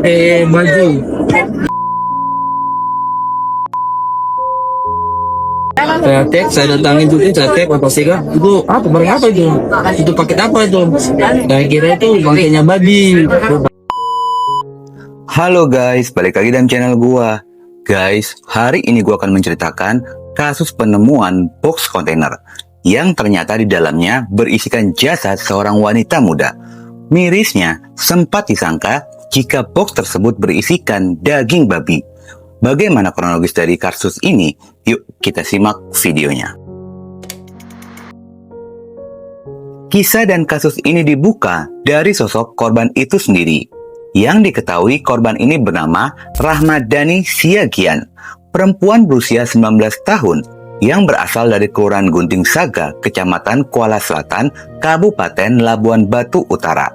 pakai baju. Saya datangin juga, saya cek apa sih kak? Itu apa barang apa itu? Itu paket apa itu? Saya kira itu bangkainya babi. Halo guys, balik lagi dalam channel gua. Guys, hari ini gua akan menceritakan kasus penemuan box kontainer yang ternyata di dalamnya berisikan jasad seorang wanita muda. Mirisnya, sempat disangka jika box tersebut berisikan daging babi. Bagaimana kronologis dari kasus ini? Yuk kita simak videonya. Kisah dan kasus ini dibuka dari sosok korban itu sendiri. Yang diketahui korban ini bernama Rahmadani Siagian, perempuan berusia 19 tahun yang berasal dari Kelurahan Gunting Saga, Kecamatan Kuala Selatan, Kabupaten Labuan Batu Utara.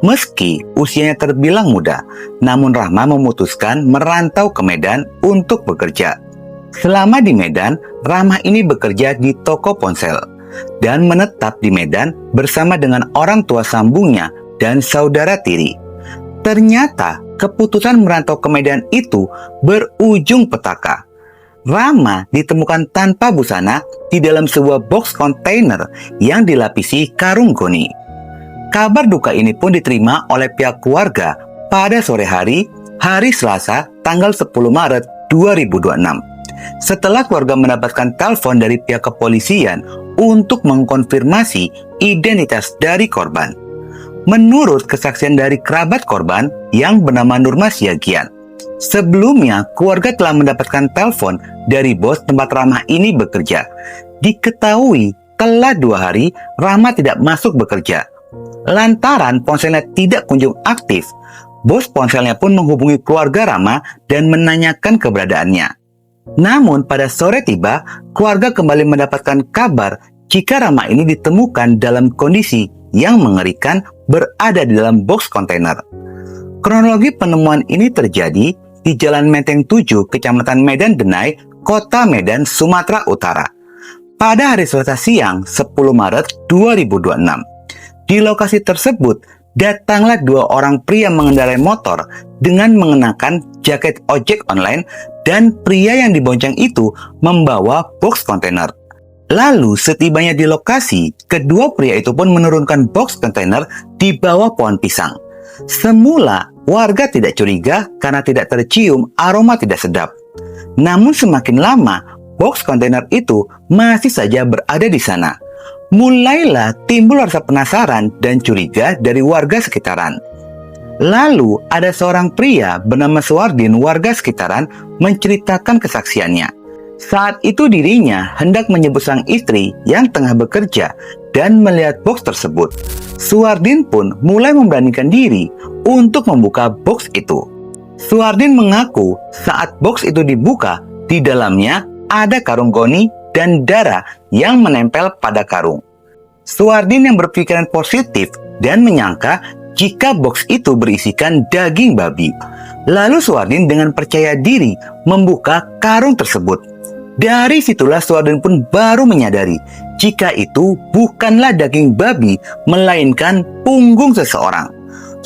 Meski usianya terbilang muda, namun Rahma memutuskan merantau ke Medan untuk bekerja. Selama di Medan, Rahma ini bekerja di toko ponsel dan menetap di Medan bersama dengan orang tua sambungnya dan saudara tiri. Ternyata keputusan merantau ke Medan itu berujung petaka. Rahma ditemukan tanpa busana di dalam sebuah box kontainer yang dilapisi karung goni. Kabar duka ini pun diterima oleh pihak keluarga pada sore hari Selasa, tanggal 10 Maret 2026. Setelah keluarga mendapatkan telepon dari pihak kepolisian untuk mengkonfirmasi identitas dari korban. Menurut kesaksian dari kerabat korban yang bernama Nurma Siagian, sebelumnya keluarga telah mendapatkan telepon dari bos tempat Rahma ini bekerja. Diketahui telah 2 hari Rahma tidak masuk bekerja. Lantaran ponselnya tidak kunjung aktif, bos ponselnya pun menghubungi keluarga Rahma dan menanyakan keberadaannya. Namun pada sore tiba, keluarga kembali mendapatkan kabar jika Rahma ini ditemukan dalam kondisi yang mengerikan berada di dalam box kontainer. Kronologi penemuan ini terjadi di Jalan Menteng 7, Kecamatan Medan Denai, Kota Medan, Sumatera Utara. Pada hari Selasa siang 10 Maret 2026. Di lokasi tersebut, datanglah 2 orang pria mengendarai motor dengan mengenakan jaket ojek online dan pria yang dibonceng itu membawa box kontainer. Lalu setibanya di lokasi, kedua pria itu pun menurunkan box kontainer di bawah pohon pisang. Semula, warga tidak curiga karena tidak tercium aroma tidak sedap. Namun semakin lama, box kontainer itu masih saja berada di sana. Mulailah timbul rasa penasaran dan curiga dari warga sekitaran. Lalu ada seorang pria bernama Suwardin warga sekitaran menceritakan kesaksiannya. Saat itu dirinya hendak menyebut sang istri yang tengah bekerja dan melihat box tersebut. Suwardin pun mulai memberanikan diri untuk membuka box itu. Suwardin mengaku saat box itu dibuka, di dalamnya ada karung goni dan darah yang menempel pada karung. Suwardin yang berpikiran positif dan menyangka jika box itu berisikan daging babi. Lalu Suwardin dengan percaya diri membuka karung tersebut. Dari situlah Suwardin pun baru menyadari jika itu bukanlah daging babi, melainkan punggung seseorang.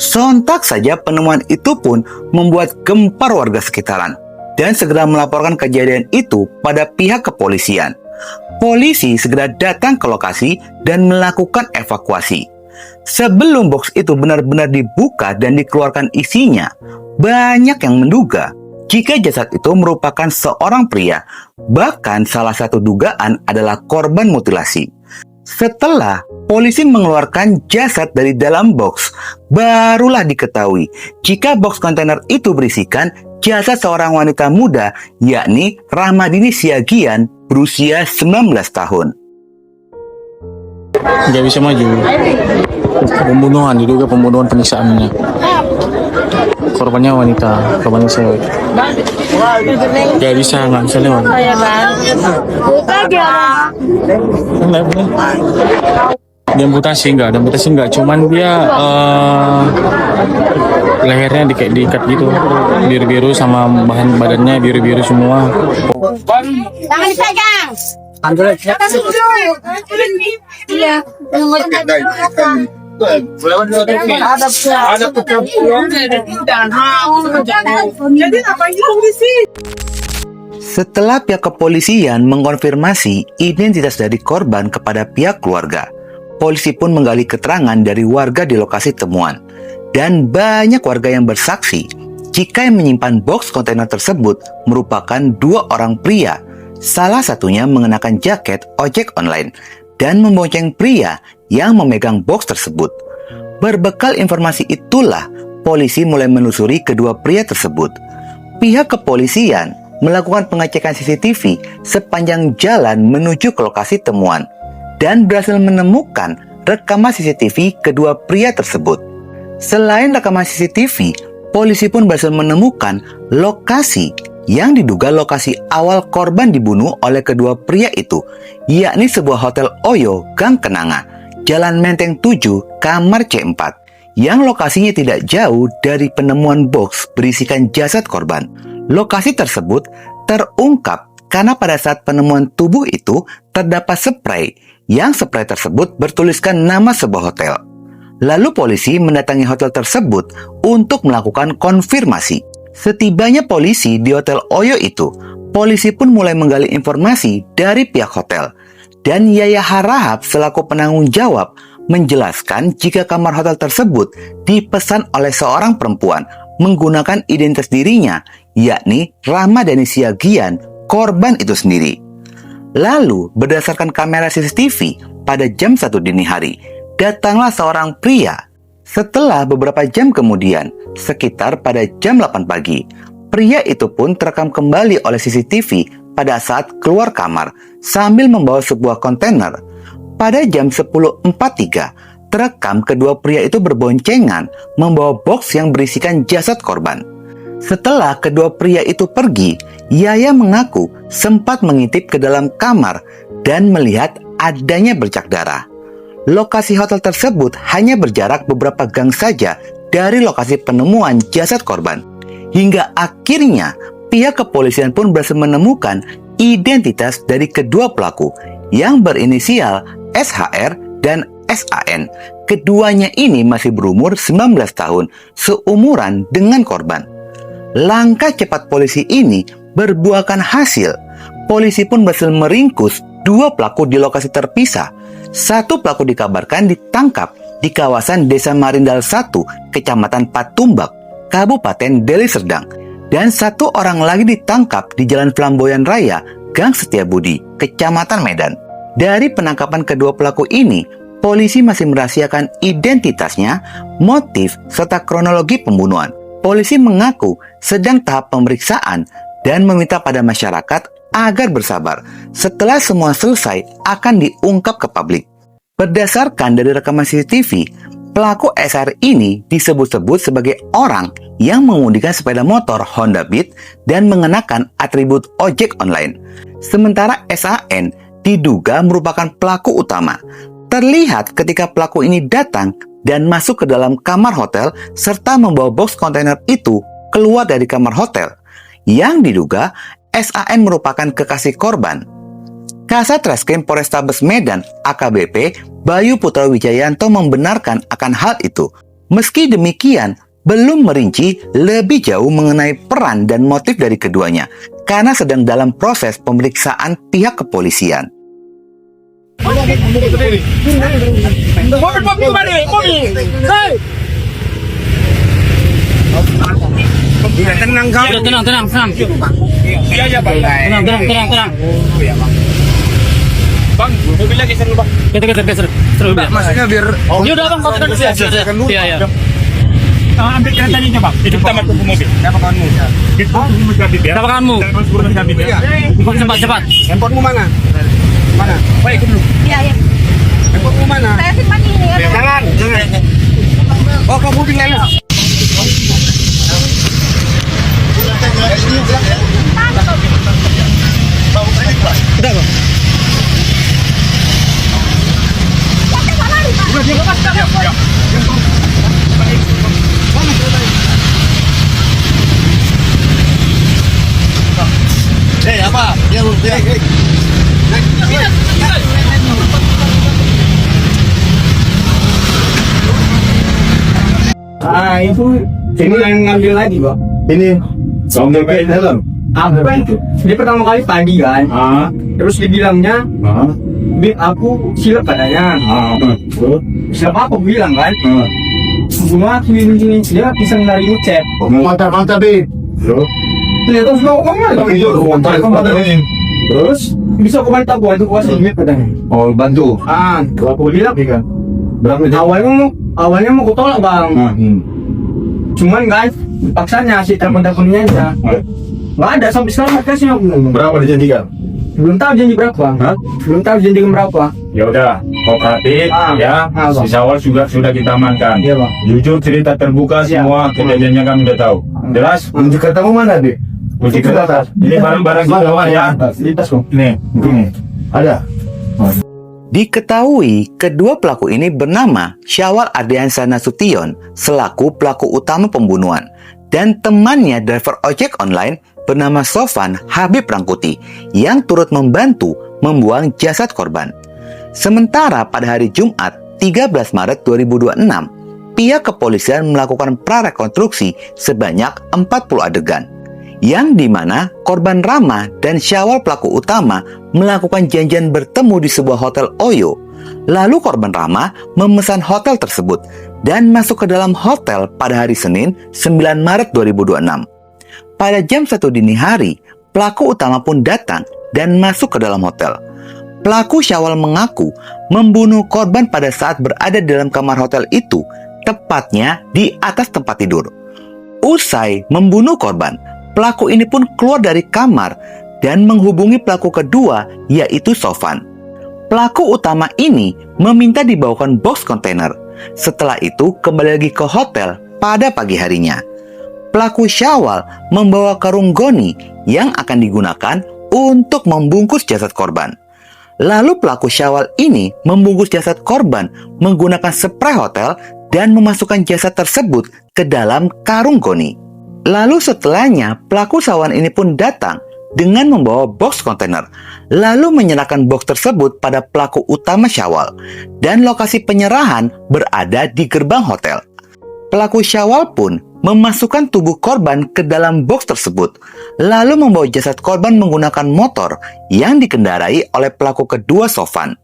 Sontak saja penemuan itu pun membuat gempar warga sekitaran dan segera melaporkan kejadian itu pada pihak kepolisian. Polisi segera datang ke lokasi dan melakukan evakuasi. Sebelum box itu benar-benar dibuka dan dikeluarkan isinya, banyak yang menduga jika jasad itu merupakan seorang pria. Bahkan salah satu dugaan adalah korban mutilasi. Setelah polisi mengeluarkan jasad dari dalam box, barulah diketahui jika box kontainer itu berisikan jasad seorang wanita muda, yakni Rahmadani Siagian berusia 19 tahun. Nggak bisa maju. Pembunuhan, diduga pembunuhan penyiksaannya. Korbannya wanita, korbannya cewek. Nggak bisa lewat. Dia amputasi enggak, cuman dia lehernya diikat gitu, biru-biru sama bahan badannya biru-biru semua. Tangan dipegang. Iya. Setelah pihak kepolisian mengkonfirmasi identitas dari korban kepada pihak keluarga, polisi pun menggali keterangan dari warga di lokasi temuan. Dan banyak warga yang bersaksi jika yang menyimpan box kontainer tersebut merupakan dua orang pria. Salah satunya mengenakan jaket ojek online dan membonceng pria yang memegang box tersebut. Berbekal informasi itulah, polisi mulai menelusuri kedua pria tersebut. Pihak kepolisian melakukan pengecekan CCTV sepanjang jalan menuju ke lokasi temuan dan berhasil menemukan rekaman CCTV kedua pria tersebut. Selain rekaman CCTV, polisi pun berhasil menemukan lokasi yang diduga lokasi awal korban dibunuh oleh kedua pria itu, yakni sebuah hotel Oyo Gang Kenanga, Jalan Menteng 7, kamar C4, yang lokasinya tidak jauh dari penemuan box berisikan jasad korban. Lokasi tersebut terungkap karena pada saat penemuan tubuh itu terdapat spray, yang spray tersebut bertuliskan nama sebuah hotel. Lalu polisi mendatangi hotel tersebut untuk melakukan konfirmasi. Setibanya polisi di hotel Oyo itu, polisi pun mulai menggali informasi dari pihak hotel. Dan Yaya Harahap selaku penanggung jawab menjelaskan jika kamar hotel tersebut dipesan oleh seorang perempuan menggunakan identitas dirinya, yakni Rahmadani Siagian, korban itu sendiri. Lalu, berdasarkan kamera CCTV pada jam 1 dini hari, datanglah seorang pria. Setelah beberapa jam kemudian, sekitar pada jam 8 pagi, pria itu pun terekam kembali oleh CCTV pada saat keluar kamar sambil membawa sebuah kontainer. Pada jam 10.43, terekam kedua pria itu berboncengan membawa box yang berisikan jasad korban. Setelah kedua pria itu pergi, Yaya mengaku sempat mengintip ke dalam kamar dan melihat adanya bercak darah. Lokasi hotel tersebut hanya berjarak beberapa gang saja dari lokasi penemuan jasad korban. Hingga akhirnya pihak kepolisian pun berhasil menemukan identitas dari kedua pelaku yang berinisial SHR dan SAN. Keduanya ini masih berumur 19 tahun, seumuran dengan korban. Langkah cepat polisi ini berbuahkan hasil. Polisi pun berhasil meringkus dua pelaku di lokasi terpisah. Satu pelaku dikabarkan ditangkap di kawasan Desa Marindal 1, Kecamatan Patumbak, Kabupaten Deli Serdang. Dan satu orang lagi ditangkap di Jalan Flamboyan Raya, Gang Setiabudi, Kecamatan Medan. Dari penangkapan kedua pelaku ini, polisi masih merahasiakan identitasnya, motif, serta kronologi pembunuhan. Polisi mengaku sedang tahap pemeriksaan dan meminta pada masyarakat agar bersabar. Setelah semua selesai, akan diungkap ke publik. Berdasarkan dari rekaman CCTV, pelaku SR ini disebut-sebut sebagai orang yang mengemudikan sepeda motor Honda Beat dan mengenakan atribut ojek online. Sementara SAN diduga merupakan pelaku utama. Terlihat ketika pelaku ini datang dan masuk ke dalam kamar hotel serta membawa box kontainer itu keluar dari kamar hotel, yang diduga SAN merupakan kekasih korban. Kasat Reskrim Polrestabes Medan AKBP Bayu Putra Wijayanto membenarkan akan hal itu. Meski demikian, belum merinci lebih jauh mengenai peran dan motif dari keduanya karena sedang dalam proses pemeriksaan pihak kepolisian. Tenang kau. Tenang. Iya, Bang. Tenang. Bang, mobilnya geser dulu, Bang. Geser. Maksudnya biar ya udah, Bang, kau geser. Iya. Ambil keretanya, Bang. Itu tamat tunggu mobil. Siapa kawanmu? Itu tunggu kabin ya. Siapa kawanmu? Jangan kabin ya. Cepat. Handphonemu mana? Baik, ikut dulu. Iya. Handphonemu mana? Saya simpan di ini ya. Jangan. Oh, kamu tinggal. Udah, Bang. Apa? Dia Itu ini yang ngambil lagi, Bang. Ini sambil pakai helm. Apa itu? Dia pertama kali pagi kan. Terus dibilangnya, Bib, aku silap katanya. Silap apa aku bilang kan? Bunga gini dia bisa nari ucap. Mantap Bib. Ternyata sudah ngomong ini. Terus? bisa aku bantu gua itu kuasa duit katanya. Oh, bantu. Aku bilang Kan? Berapa dia? awalnya mau aku tolak, Bang. Cuman guys, paksanya si telepon-teleponnya aja. Nggak ada sampai sekarang kasih aku. Berapa dijanjikan? Belum tahu janji berapa. Belum tahu janji berapa. Ya udah, kooperatif ya. Bang. Si Syawal sudah kita amankan. Iya, Bang. Jujur cerita terbuka Iya. semua kejadiannya kami udah tahu. Jelas? Kunci ketemu mana, Bib? Kunci ke atas. Ini barang-barang kita ya. Di tas kok. Nih. Ada. Diketahui kedua pelaku ini bernama Syawal Ardiansa Nasution selaku pelaku utama pembunuhan dan temannya driver ojek online bernama Sofan Habib Rangkuti yang turut membantu membuang jasad korban. Sementara pada hari Jumat 13 Maret 2026, pihak kepolisian melakukan prarekonstruksi sebanyak 40 adegan yang dimana korban Rama dan Syawal pelaku utama melakukan janjian bertemu di sebuah hotel Oyo. Lalu korban Rama memesan hotel tersebut dan masuk ke dalam hotel pada hari Senin 9 Maret 2026. Pada jam 1 dini hari, pelaku utama pun datang dan masuk ke dalam hotel. Pelaku Syawal mengaku membunuh korban pada saat berada di dalam kamar hotel itu, tepatnya di atas tempat tidur. Usai membunuh korban, pelaku ini pun keluar dari kamar dan menghubungi pelaku kedua, yaitu Sofan. Pelaku utama ini meminta dibawakan box kontainer. Setelah itu kembali lagi ke hotel pada pagi harinya. Pelaku Syawal membawa karung goni yang akan digunakan untuk membungkus jasad korban. Lalu pelaku Syawal ini membungkus jasad korban menggunakan spray hotel dan memasukkan jasad tersebut ke dalam karung goni. Lalu setelahnya pelaku Syawal ini pun datang dengan membawa box kontainer, lalu menyerahkan box tersebut pada pelaku utama Syawal, dan lokasi penyerahan berada di gerbang hotel. Pelaku Syawal pun memasukkan tubuh korban ke dalam box tersebut, lalu membawa jasad korban menggunakan motor yang dikendarai oleh pelaku kedua Sofan.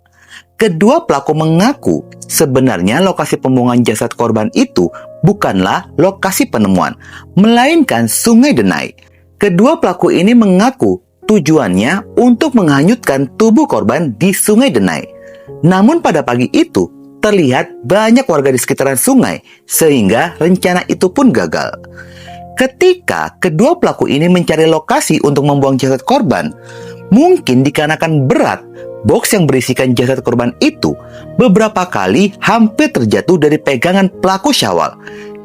Kedua pelaku mengaku sebenarnya lokasi pembuangan jasad korban itu bukanlah lokasi penemuan, melainkan Sungai Denai. Kedua pelaku ini mengaku tujuannya untuk menghanyutkan tubuh korban di Sungai Denai. Namun pada pagi itu, terlihat banyak warga di sekitaran sungai, sehingga rencana itu pun gagal. Ketika kedua pelaku ini mencari lokasi untuk membuang jasad korban, mungkin dikarenakan berat, box yang berisikan jasad korban itu beberapa kali hampir terjatuh dari pegangan pelaku Syawal.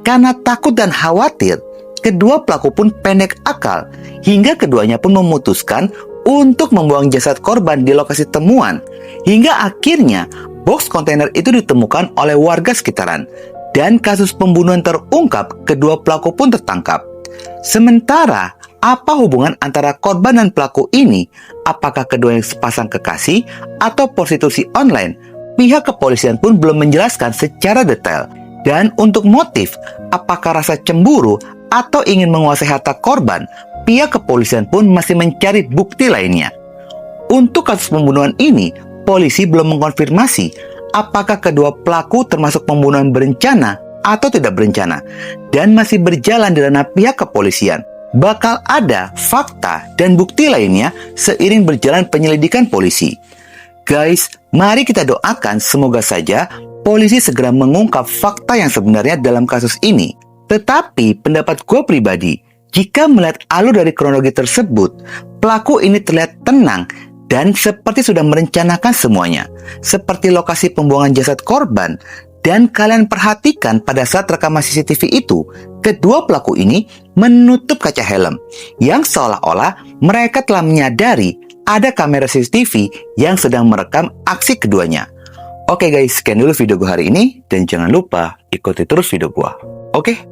Karena takut dan khawatir, kedua pelaku pun pendek akal, hingga keduanya pun memutuskan untuk membuang jasad korban di lokasi temuan, hingga akhirnya box kontainer itu ditemukan oleh warga sekitaran, dan kasus pembunuhan terungkap, kedua pelaku pun tertangkap. Sementara, apa hubungan antara korban dan pelaku ini? Apakah keduanya sepasang kekasih atau prostitusi online? Pihak kepolisian pun belum menjelaskan secara detail. Dan untuk motif, apakah rasa cemburu atau ingin menguasai harta korban? Pihak kepolisian pun masih mencari bukti lainnya. Untuk kasus pembunuhan ini, polisi belum mengkonfirmasi apakah kedua pelaku termasuk pembunuhan berencana atau tidak berencana, dan masih berjalan di ranah pihak kepolisian. Bakal ada fakta dan bukti lainnya seiring berjalan penyelidikan polisi. Guys, mari kita doakan semoga saja polisi segera mengungkap fakta yang sebenarnya dalam kasus ini. Tetapi pendapat gue pribadi, jika melihat alur dari kronologi tersebut, pelaku ini terlihat tenang dan seperti sudah merencanakan semuanya, seperti lokasi pembuangan jasad korban. Dan kalian perhatikan pada saat rekaman CCTV itu, kedua pelaku ini menutup kaca helm, yang seolah-olah mereka telah menyadari ada kamera CCTV yang sedang merekam aksi keduanya. Oke guys, sekian dulu video gue hari ini, dan jangan lupa ikuti terus video gue. Oke?